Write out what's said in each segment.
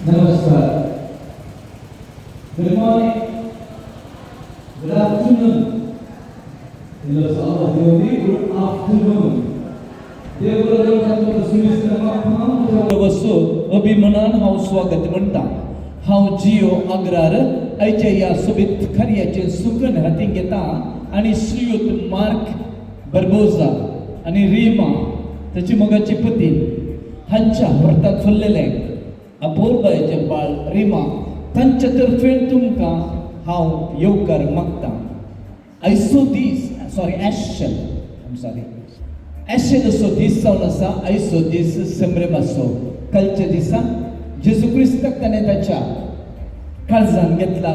Namaskar. Good morning. Good afternoon. Hello, sahabat Dewi. Good afternoon. देवराजांच्या सुविस्तारात वस्तू अभिमानान हांव स्वागत म्हणटा. हांव जिओ अग्रार आयच्या ह्या सोबीत खऱ्याचे सुकन हातीक घेता आनी श्रीयुत मार्क बर्बोजा आनी रीमा ताची मोगाची पती हांच्या व्रतात फुल्लेले अपोरबायेचे बाळ रीमा तांच्या तर्फेन तुमकां हांव येवकार मागता. आयचो दीस एशें जसो दीस जावन आसा आयचो दीस संभ्रमाचो. कालच्या दिसा जेजू क्रिस्ताक ताणें ताच्या काळजान घेतला.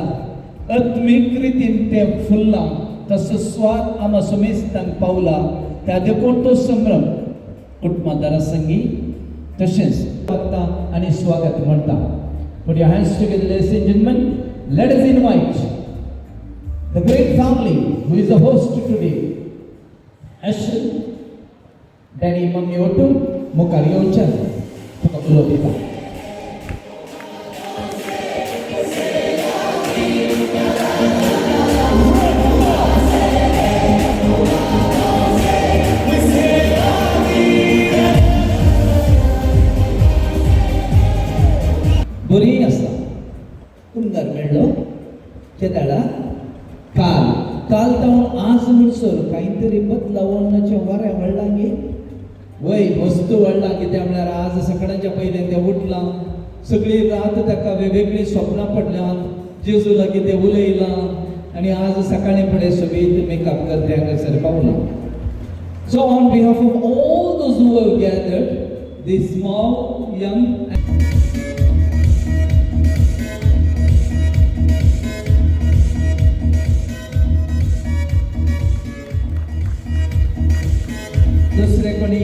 आत्मीक रितीन तें फुल्लां तसो स्वाद आमा समेस्तांक पावला. त्या देखून तो संभ्रम कुटुंबादारा संगी तशेंच वागता आनी स्वागत म्हणटा. Put your hands together, ladies and gentlemen. Let us invite the great family who is the host today. Ashen, Danny Mami Otto, Mukari Ochan, Tukakulo Dita. बरी आसा तुमकां मेळ्ळो केदाळा काल जावन आज म्हणसर कांय तरी बदलावनाचे वारें वळलां गे वय वस्तू वळलां कित्याक म्हळ्यार आज सकाळच्या पयलें तें उठलां. सगळी रात ताका वेगवेगळी स्वप्नां पडल्यात. जेजू लागीं तें उलयलां आनी आज सकाळी फुडें सोबीत मेकअप करते हांगासर पावलां. So on behalf of all those who have gathered these small young दुसरे कोणी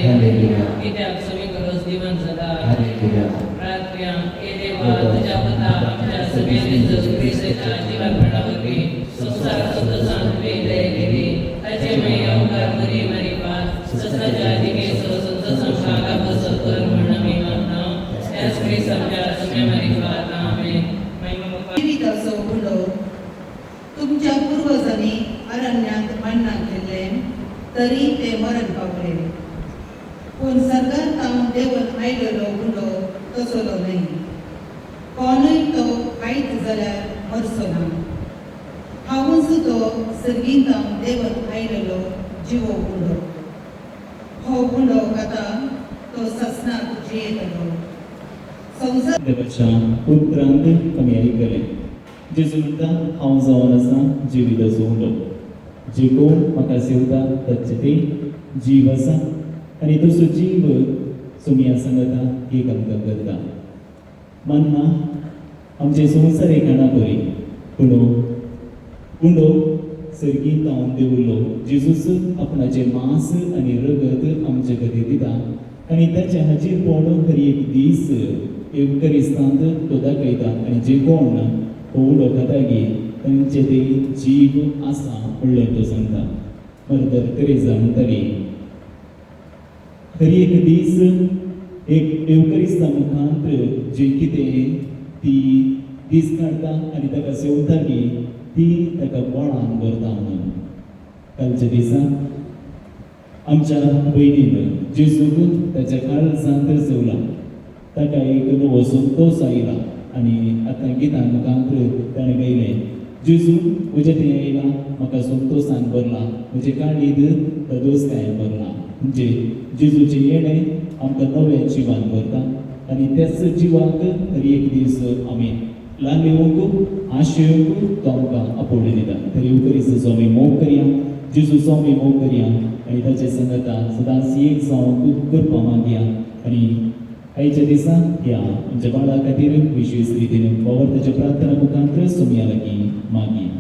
हालेलुया. कित्याक सगळी गरज दिवन जाता. हालेलुया. प्रार्थना हे देवा तुझ्या पुता आमच्या सगळे येशू ख्रिस्ताच्या जीवापणावरवी संसारात सुद्धा दया केली. ताचे मे अवतार मरी मरी पास ससाच्या दिगे संत संसारा बसत कर म्हणून मी मानता. त्याच ख्रिस्त आमच्या सगळ्या मरी पास आमेन. महिमा बाप्पा जिविताचो उलो तुमच्या पूर्वजांनी अरण्यात मन्ना केले तरी ते मरण पावले. पूण सर्गांत हांव देवन आयलेलो उलो तसलो न्हय. कोणूय तो कांयच जाल्यार मरचो ना. हांवूच तो सर्गींत हांव देवन आयलेलो जिवो उलो. हो उलो आतां तो ससनाक जियेतलो. संवसार देवाच्या पुत्रांत आमी आयकलें. जेजू म्हणटा हांव जावन आसा जिविताचो उलो. जे कोण म्हाका सेवता ताचे ते जीव आसा आनी तसो जीव सोमिया सांगता एक आमकां करता. मानना आमचे संवसार एकाना बरी पूण उंडो सर्गींत हांव देवलो. जेजूस आपणाचे मांस आनी रगत आमचे खातीर दिता आनी ताचे हाचेर पडून हर एक दीस एवकरिस्तांत तो दाखयता आनी जे कोण हो उडो खाता गे तांचे ते जीव आसा म्हणलें तो सांगता. मदर तेरेसा म्हणटाली हर एक दीस एक एवकरिस्ता मुखांत जे कितें ती दीस काडटा आनी ताका सेवता गे ती ताका बोळान भरता म्हणून. कालच्या दिसा आमच्या भयणीन जेजूक ताच्या काळजांत चवला. ताका एक नवो संतोश आयला आनी आतां गितान मुखांत ताणें गायलें जेजू म्हजें तें आयला म्हाका संतोशान भरला म्हजे काळीद दोस्कायेन भरला. म्हणजे जेजूचें येणें आमकां नव्या जिवान भरता आनी त्याच जिवाक हर एक दीस आमी ल्हान येवंक आशेवंक तो आमकां आपोवणें दिता. तर एवकरिस्ताचो आमी मोग करया. जेजूचो आमी मोग करया आनी ताचे संगता सदांच एक जावंक करपा मागया. आनी आयच्या दिसा ह्या आमच्या बाळा खातीर विशेश रितीन वावरताच्या प्रार्थना मुखांत सोमिया लागीं मागया.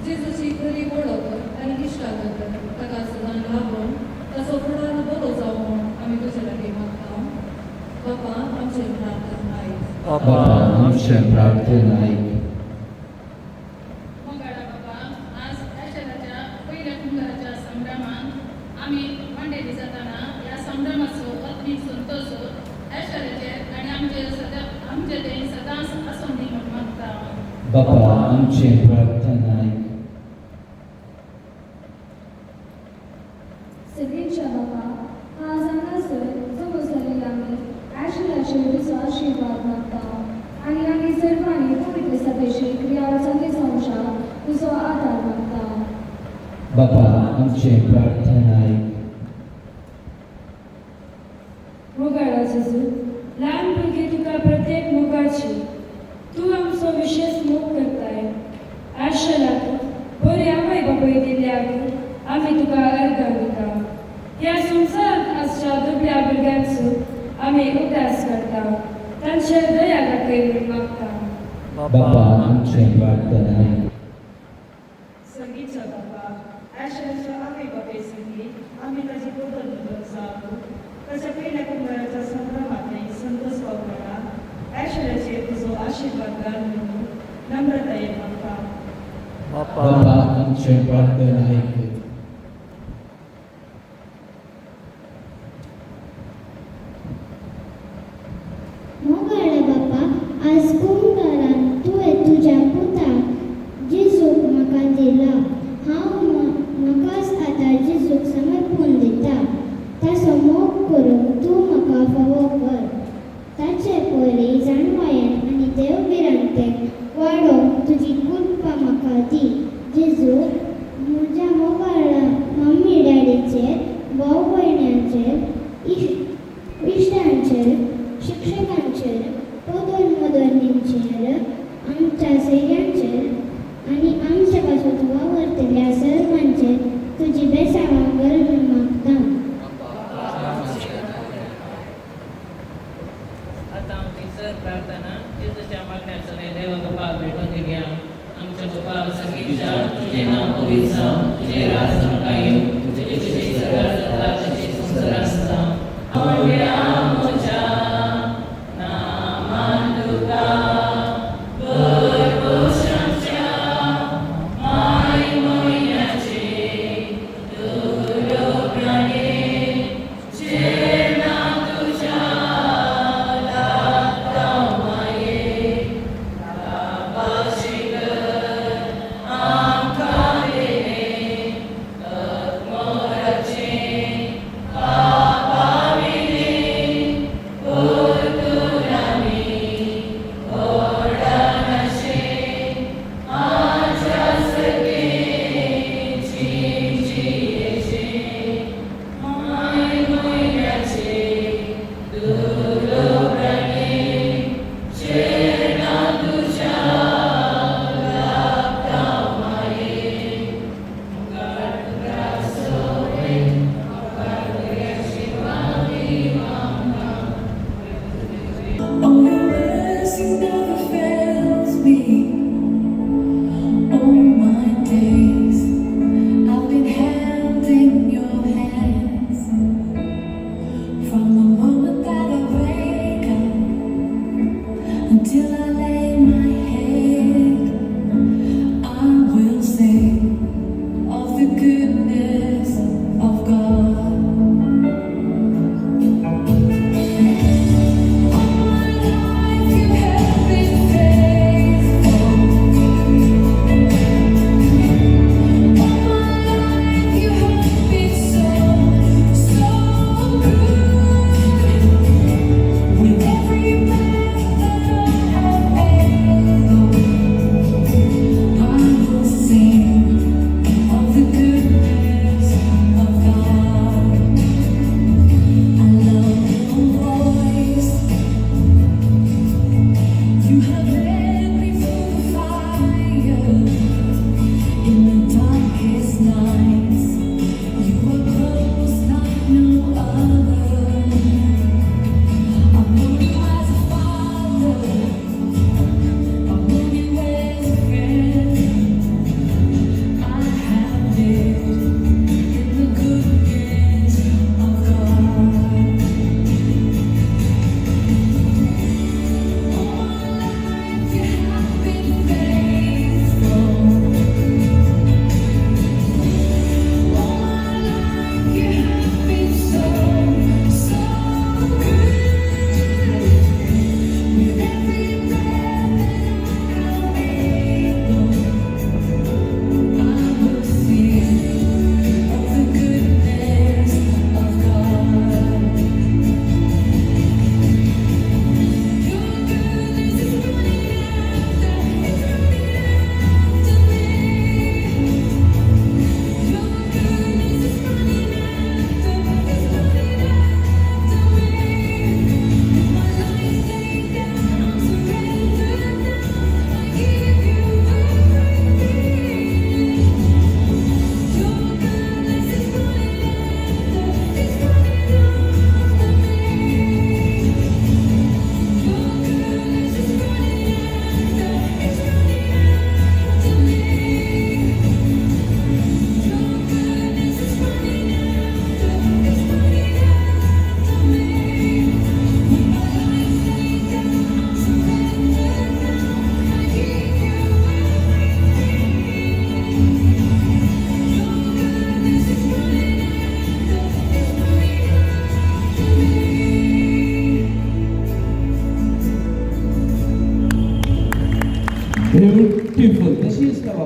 जेजूची खरी वळख आनी इश्टा खातीर ताका सदां लागून ताचो फुडार बरो जावं आमी तुजे लागीं मागता. बापा आमचें प्रार्थना आयक. बापा आमचें प्रार्थना आयक. मंगळा बाबा आज ऐशराच्या पहिल्या कुंभाराच्या संभ्रमांत आमी मांडेली जाताना ह्या संभ्रमाचो आत्मीक संतोष ऐशराचेर आनी आमचे ते सदांच आसूं दी म्हूण मागता. बापा आमचें प्रार्थना आयक. सगळ्यांच्या बाबा आज हांगासर जमो जाल्ले आमी आशिलाचे तुजो आशिर्वाद मागता आनी आमी सर्वांनी पवित्र सभेची क्रियावळी संवसार तुजो आदार मागता. बापा आमचें प्रार्थना आयक. मोगाळा जेजू ल्हान भुरगीं तुका प्रत्येक मोगाळची तूं आमचो विशेष मोग करताय. आशेलाक बरी आवय बापूय दिल्ल्याक आमी तुका अर्घ दिता. ह्या संवसारांत आसच्या दुबळ्या भुरग्यांचो आमी उदास करता. तांचेर दया दाखय म्हूण मागता. बापा आमचें प्रार्थना आयक. संगीतच्या बाबा आशेच्या आवय बापूय संगीत आमी ताची बदल जावं ताच्या पहिल्या कुंभाराच्या संभ्रमांतली संतोष पावला. ऐश्वर्याचेर तुजो आशिर्वाद घाल म्हणून नम्रतायेन मागता. बापा आमचें प्रार्थना आयक. मोगाळा बापा आज कुंभारान तुवें तुज्या पुताक जेजूक म्हाका दिला. हांव म्हाकाच आतां जेजूक समर्पण दिता. ताचो मोग करून तूं म्हाका फावो कर. ताचे पयलीं जाणवायेन आनी देवगिरांतेक वाडोवंक तुजी कृपा म्हाका दी. जेजू म्हज्या मोगाळा मम्मी डॅडीचेर भाव भयण्यांचेर इश्टांचेर शिक्षकांचेर पदर मदरणींचेर आमच्या सैऱ्यांचेर आनी आमच्या पासून वावरतल्या सर्वांचेर तुजी बेसाळां कर म्हूण मागता.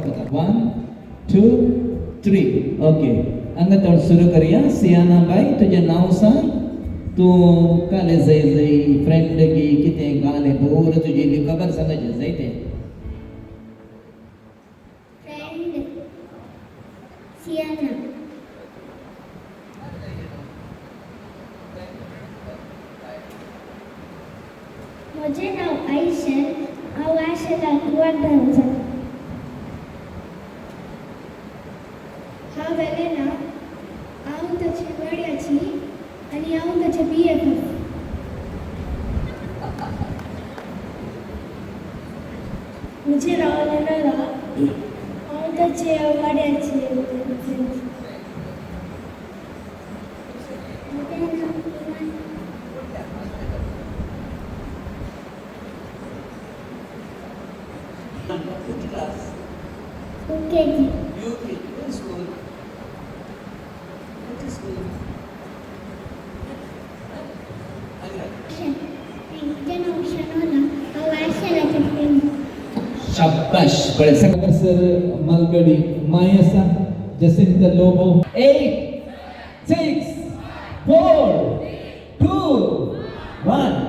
पता 1 2 3 ओके हांगा तोंड सुरू करूया सियाना बाई तुजें नांव सांग तूं काले जाय फ्रेंड की कितें गाले बोर तुजी खबर सांगायची जाय ते फ्रेंड सियाना म्हजें नांव आयशा हांव आयशेलाक वागदान हांव वेलेना हांव ताची वड्याची आनी हांव ताचे BFF म्हजें नांव लेनोरा हांव ताचे वाड्याची UKG शाबाश बळे सगळं सर मालगडी माय आसा जसिंत लोबो 8 6 4 2 1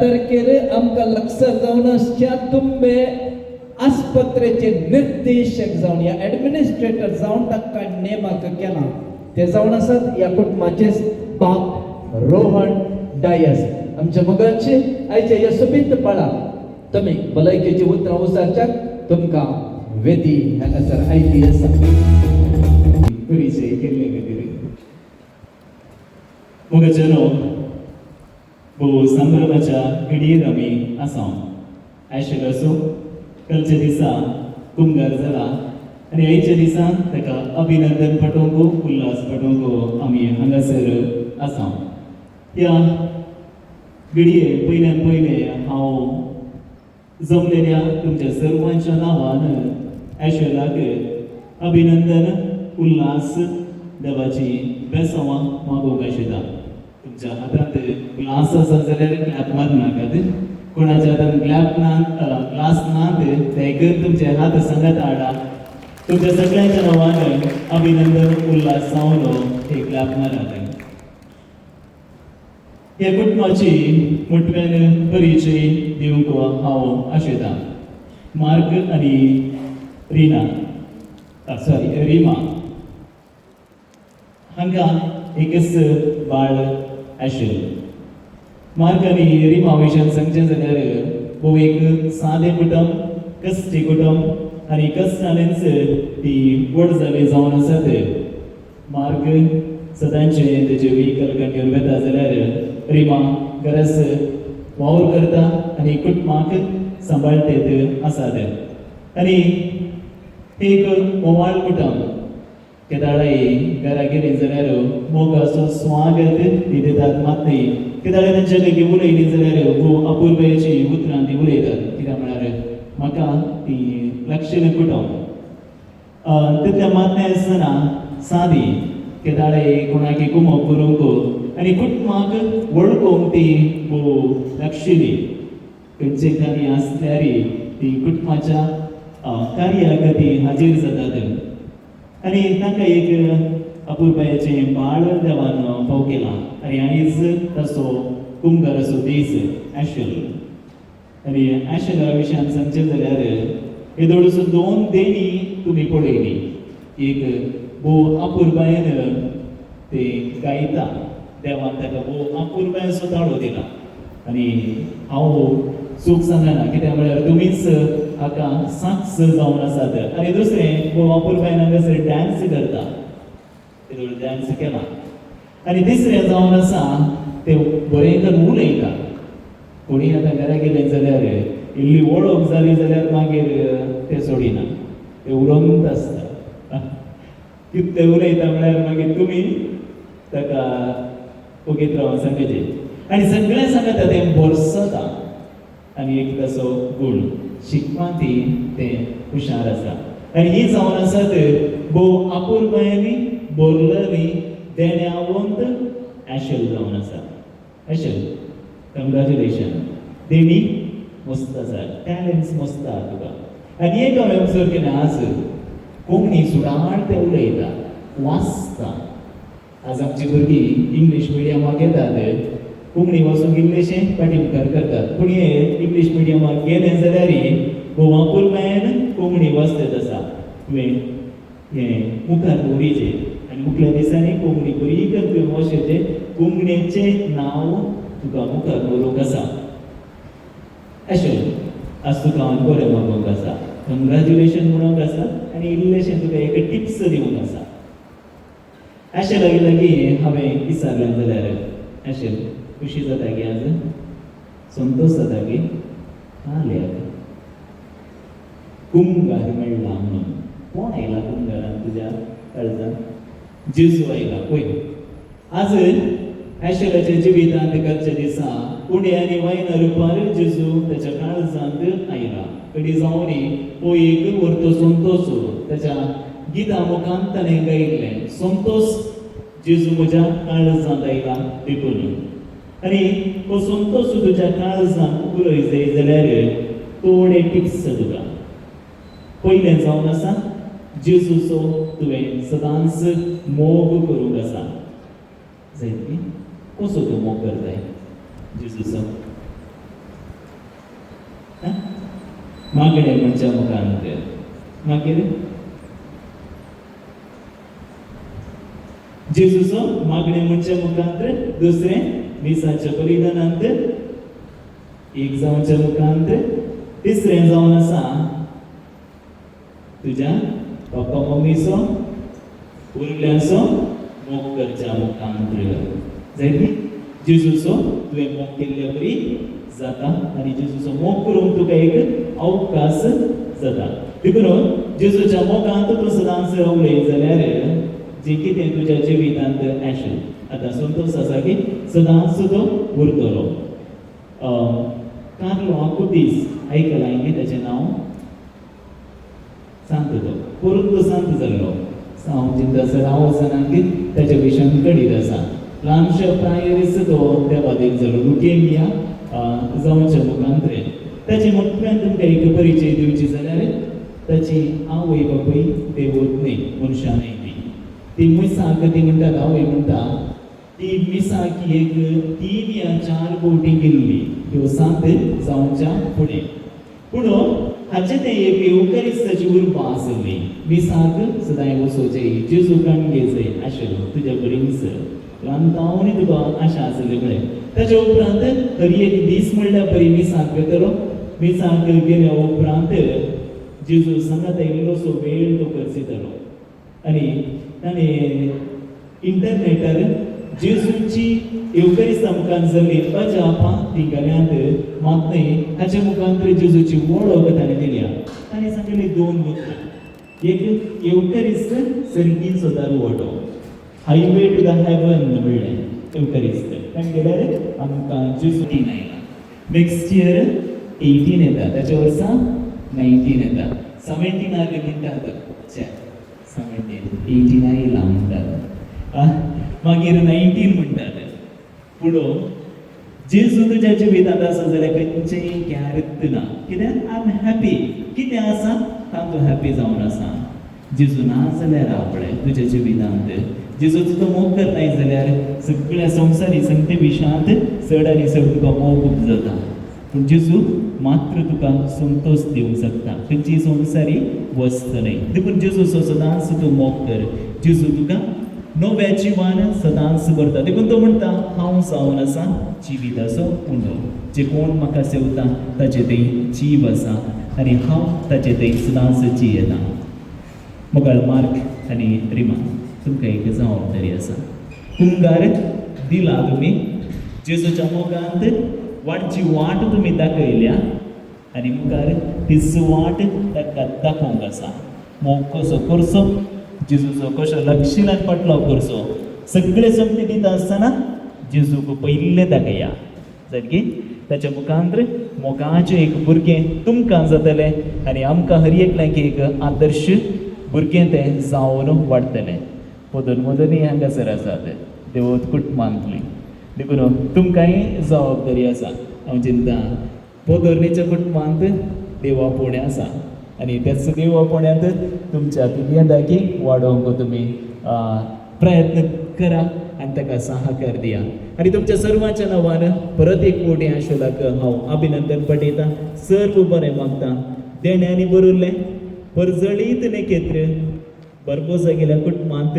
तारखेर आमकां लागसार जावन आसच्या तुंबे आस्पत्रेचे निर्देशक जावन या एडमिनिस्ट्रेटर जावन ताका नेमक केला ते जावन आसात ह्या कुटुंबाचे बाप रोहन डायस आमच्या मगाचे आयचे ह्या सोबीत पळा तुमी भलायकेची उतरां उसारच्याक तुमकां वेदी हांगासर आयली आसा परिचय केल्ले खातीर मोगाचेनो भोव संभ्रमाच्या घडयेर आमी आसा आशिल्लो असो कालच्या दिसा कुंभार जाला आनी आयच्या दिसान ताका अभिनंदन पाठोवंक उल्हास पाठोवंक आमी हांगासर आसा ह्या घडये पयल्यान पयले हांव जमलेल्या तुमच्या सर्वांच्या नांवान आशिल्लाक अभिनंदन उल्हास देवाची बेसांवां मागोवंक आशिल्ला तुमच्या हातांत ग्लास आसा जाल्यार क्लॅप मारनाकात कोणाच्या हातांत ग्लास नात ते कर तुमचे हात सांगात हाडा तुमच्या सगळ्यांच्या नांवान अभिनंदन उल्हास सावलो हे क्लॅप मारात ह्या कुटुंबाची मुठव्यान परिचय दिवंक हांव आशेतां मार्क आनी रिमा हांकां एकच बाळ आशिल्लें मार्क आनी रिमा विशयान सांगचें जाल्यार भोव एक सादें कुटुंब कश्टी कुटुंब आनी कश्टांनीच ती व्हड जाली जावन आसात मार्क सदांचे तेजे व्हेकल कंटिन्यू येता जाल्यार रिमा गरज वावर करता आनी कुटुंबाक सांबाळटेत आसात आनी एक ओवाळ कुटुंब केदाळे घरा गेली जाल्यार मोग असो स्वागत ती दितात मात केदाळे तांच्या लगी उलयली जाल्यार अपुर्बेची उतरां ती उलयतात कित्याक म्हळ्यार म्हाका ती लक्षण कुटुंब तितल्या मातने आसतना सादी केदाळे कोणाक कुमो करूंक आनी कुटुंबाक वळखूंक ती लक्षिली खंयचे कार्य आसल्यार ती कुटुंबाच्या कार्याक ती हाजीर जातात आनी ताका एक अपुर्बायेचें बाळ देवान फाव केलां आनी आयज ताचो कुंभार असो दीस आशेल आनी आशेला विशयान सांगचें जाल्यार हे दोळसो 2 देणी तुमी पळयली एक अपुर्बायेन ते गायता देवान ताका अपुर्बाय असो ताळो दिला आनी हांव सूख सांगना कित्याक म्हळ्यार तुमीच हाका साक्ष जावन आसात आनी दुसरें अपुर्बायन हांगासर डान्स करता डान्स केला आनी तिसरें जावन आसा ते बरें करून उलयता कोणी आतां घरा गेले जाल्यार इल्ली वळख जाली जाल्यार मागीर ते सोडिना ते उरोंत आसता कितें उलयता म्हळ्यार मागीर तुमी ताका ओगीत रावन सांगचें आनी सगळें सांगता तें बरसता आनी एक ताचो गूण शिकपा ती ते हुशार आसा आनी ही जावन आसात अपुर्बायनी बोरलरी देण्यावंत ऍशल जावन आसा ऍशल कंग्रॅच्युलेशन देणी मस्त आसा टॅलंट्स मस्त आहा तुका आनी एक हांवें ऑब्जर्व केलें आज कोंकणी सुडाळ ते उलयता वाचता आज आमची भुरगीं इंग्लीश मिडियमाक येतात कोंकणी वचूंक इल्लेशें पाठीमुखार करतात पूण हे इंग्लीश मिडियमाक गेले जाल्यार अपुर्बायेन कोंकणी वाचतात आसा तुवें हें मुखार दवरीचें आनी मुखल्या दिसांनी कोंकणी बरी करून वचचें कोंकणीचें नांव तुका मुखार दवरूंक आसा अशें आज तुका हांव बरें मागोवंक आसा कंग्रॅच्युलेशन म्हणूंक आसा आनी इल्लेशें तुका एक टिप्स दिवंक आसा अशें लागीं हांवें विचारलें जाल्यार अशें खुशी जाता की आज संतोश जाता की आल्याक कुंभार मेळ्ळा म्हणून कोण आयला कुंभारान तुज्या काळजान जेजू आयला पळय आज ऍशेलाच्या जिवितांत एकाच्या दिसा उडे आनी वायना रुपार जेजू ताच्या काळजांत आयला कडी जावन हो एक वर्तो संतोष ताच्या गिता मुखांत ताणें गायिल्लें संतोष जेजू म्हज्या काळजांत आयला देखून आनी हो संतोष तुज्या काळजांत उरय जाय जाल्यार थोडे टिप्स तुका पयलें जावन आसा जेजूचो तुवें सदांच मोग करूंक आसा जायत न्ही कसो तूं मोग करताय जेजूचो मागणे म्हणच्या मुखांत मागीर जेजूचो मागणे म्हणच्या मुखांत दुसरें मिसाच्या बलिदानांत एक जावच्या मुखांत तिसरें जावन आसा तुज्या पप्पा मम्मीचो उरल्यांचो मोग करच्या मुखांत जायत न्ही जेजूचो तुवें मोग केल्ले बरी जाता आनी जेजूचो मोग करूंक तुका एक अवकाश जाता देखून जेजूच्या मोगांत तूं सदांच रावले जाल्यार जे कितें तुज्या जिवितांत आशिल्लें आतां संतोष आसा की सदांच तो उरतलो कार्लो आकुतीस आयकलां न्ही ताचें नांव सांत तो परत सांत जाल्लो हांव चिंता सर हांव वचना की ताच्या विशयान कळीत आसा ल्हानशा प्रायरीस तो देवादीक जालो लुकेमिया जावच्या मुखांतरे ताचे मोठ्यान तुमकां एक परिचय दिवची जाल्यार ताची आवय बापूय देवत न्ही मनशानय न्ही ती मिसाक ती म्हणटात आवय म्हणटा ती मिसाक एक 3 या 4 बोटी गेल्ली ह्यो 7 जावच्या फुडें पूण हाचे ते एक येवकारिस्ताची उर्बा आसली मिसाक सदांय वचोचें जेजू काणगेचें आशिल्लो तुज्या बरींच रांतावनी तुका आशा आसली म्हळें ताच्या उपरांत हरी एक दीस म्हणल्यार बरी मिसाक घेतलो मिसाक गेल्या उपरांत जेजू सांगात इल्लोसो वेळ तो करसितलो आनी ताणें इंटरनेटार जेजूची येवकारिस्ता मुखांत जाल्ली अजापां तिंगाल्यांत मातय हाच्या मुखांत जेजूची वळख ताणें दिल्या ताणें सांगलें 2 उतरां एक एवकरिस्त सर्गीचो दारवटो, हायवे टू द हेवन म्हणलें एवकरिस्त. कारण गेल्यार आमकां जेजू आयला. नेक्स्ट इयर 18 येता, त्याच्या वर्सा 19 येता. 17 आले म्हणटात, 17, 18 आयला म्हणटात, मागीर 19 म्हणटात. पुढं जेजू तुज्या जिवितांत आसा जाल्यार खंयचेय ग्यारत ना. कित्याक आय एम हॅपी. कितें आसा तातूंत हॅपी जावन आसा. जेजू ना जाल्यार आपणे तुज्या जिवितांत जेजूचो तो मोग करनाय जाल्यार सगळ्या संवसारी संगते विशांत चड आनी चड तुका मोग खूब जाता. पूण जेजू मात्र तुका संतोश दिवंक शकता. खंयची संवसारी वस्त न्हय. देखून जेजूचो सदांच तूं मोग कर. जेजू तुका नव्या जिवान सदांच भरता. देखून तो म्हणटा हांव जावन आसा जिविताचो उंडो. जे कोण म्हाका सेवता ताचे थंय जीव आसा आनी हांव ताचे थंय सदांच जियेता. मोगाळ मार्क आनी रिमा, तुमकां एक जबाबदारी आसा. कुंगार दिला तुमी जेजूच्या मोगांत वाटची वाट तुमी दाखयल्या आनी मुखार तीच वाट ताका दाखोवंक आसा. मोग कसो करचो, जेजूचो कशो लक्षिणान पटलो करचो. सगळे संगती दिता आसतना जेजूक पयले दाखया. सारकी ताच्या मुखांतर मोगाचें एक भुरगें तुमकां जातलें आनी आमकां हर एकल्याक एक आदर्श भुरगें तें जावन वाडटलें. पदन मदनी हांगासर आसात देवत कुटुंबांतलीं. देखून तुमकांय जबाबदारी आसा. हांव चिंता पोदोरणेच्या कुटुंबांत देवापोणे आसा आनी त्याच देवापोण्यांत तुमच्या पिल्यांदाकी वाडोवंक तुमी प्रयत्न करा आनी ताका सहकार दिया. आनी तुमच्या सर्वांच्या नांवान परत एक फावटी आशोलाक हांव अभिनंदन पटयतां. सर्व बरें मागता. देण्यांनी भरिल्लें परजळीत नेकेत्र बरपोसा गेल्या कुटुंबांत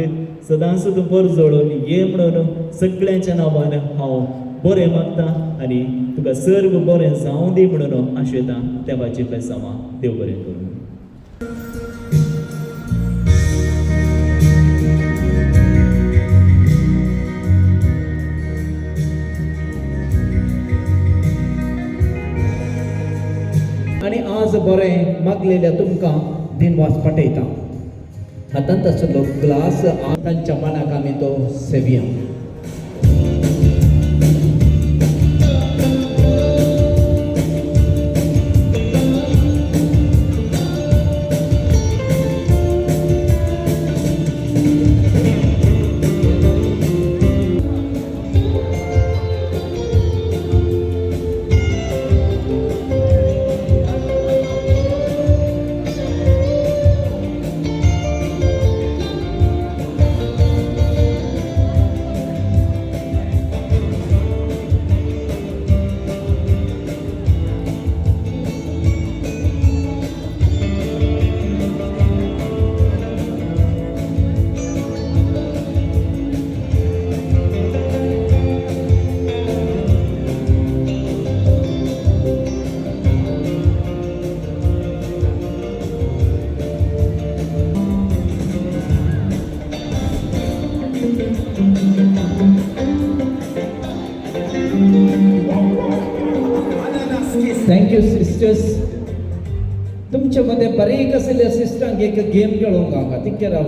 सदांच तूं परजळून ये म्हणून सगळ्यांच्या नांवान हांव बरें मागता आनी तुका सर्व बरें जावं दी म्हणून आशेतां. देवाची पेसावां. देव बरें करूं. आणि आज बरें मागलेल्या तुमकां दिनवास पटयता. हातांत आसलो ग्लास तांच्या मनाक आमी तो सेवया. Thank you sisters. तुमचे मध्ये बरेक आसलेल्या सिस्टरांक एक गेम खेळोवंक हांगा तितके राव.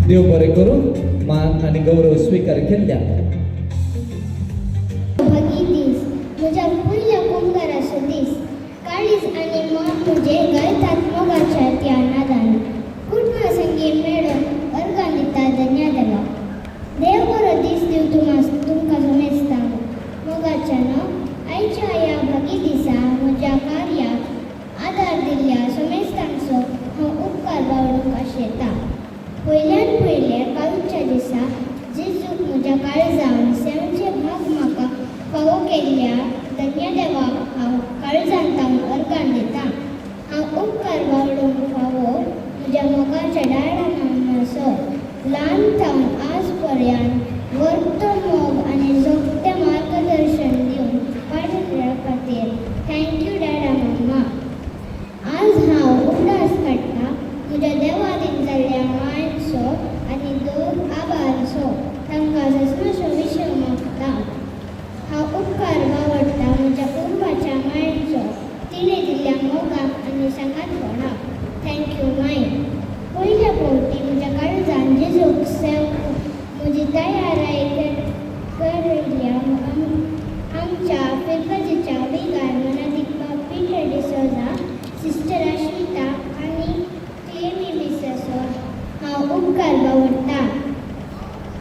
देव बरें करूं. मान आनी गौरव स्वीकार केल्ल्या. म्हज्या पयल्या कुंभाराचो दीस. काळीज आनी मोग म्हजे घालतात मोगाच्या त्या नादान. कुटुंबा संगी मेळून अर्गां दिता धन्य देवा. देव बरो दीस दिव तुमकां समेजता. मोगाच्या आयच्या ह्या भागी दिसा म्हज्या कार्याक आदार दिल्ल्या समेजतांचो हांव उपकार बाळगूंक आशेता. पयल्यान पयले कालच्या दिसा जेजूक म्हज्या काळजान सेवेचे भाग म्हाका फावो केल्ल्या धन्य देवाक हांव काळजांत अर्गां दिता. हांव उपकार बाळगूंक फावो म्हज्या मोगाच्या डायडान ल्हान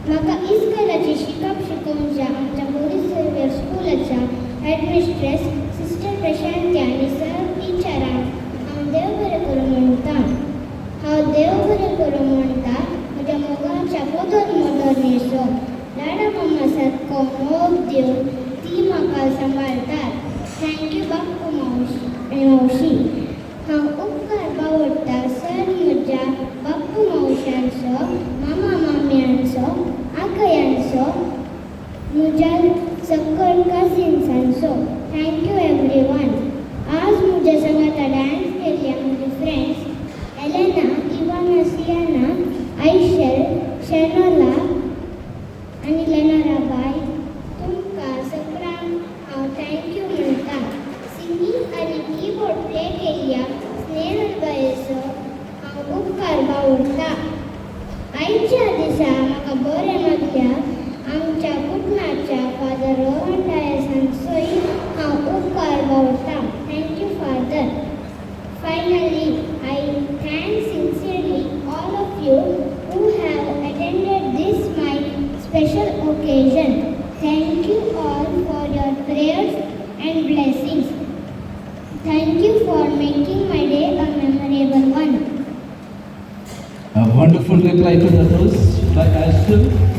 म्हाका इस्कॉलाची शिकप शिकोवच्या आमच्या police saviour स्कूलाच्या headmistress sister Prashanti आनी सर टिचरांक हांव देव बरें करूं म्हणटा. हांव देव बरें करूं म्हणटा म्हज्या मोगाच्या पोदर मोदरनेचो लाडा मम्मा सारको मोग दिवन ती म्हाका सांबाळटात. थँक्यू बाप्पू मावशी. हांव उपकार बावडटा सर म्हज्या बाप्पू मावश्यांचो, मामा मामयांचो, आकयांचो, म्हज्या सकयल कजिन्सांचो. Thank you everyone. आज म्हज्या संगाता डान्स केल्ल्या म्हजी फ्रेंड्स एलेना, इवाना, सियाना, आयशेल, शेनोला आनी लेनारा बाय, तुमकां सगळ्यांक हांव थँक्यू म्हणटा. सिंगींग आनी कीबोर्ड प्ले केल्ल्या स्नेहल बायेचो हांव उपकार बावडटा. आयच्या दिसा म्हाका बरें नासल्या आमच्या कुटुंबाच्या फादर रोहन डायसांचोय हांव उपकार बावडटा. Thank you father. Finally, I thank sincerely all of you who have attended this my special occasion. Thank you all for your prayers and blessings. Thank you for making my day a memorable one. A wonderful reply to the toast by Ashton.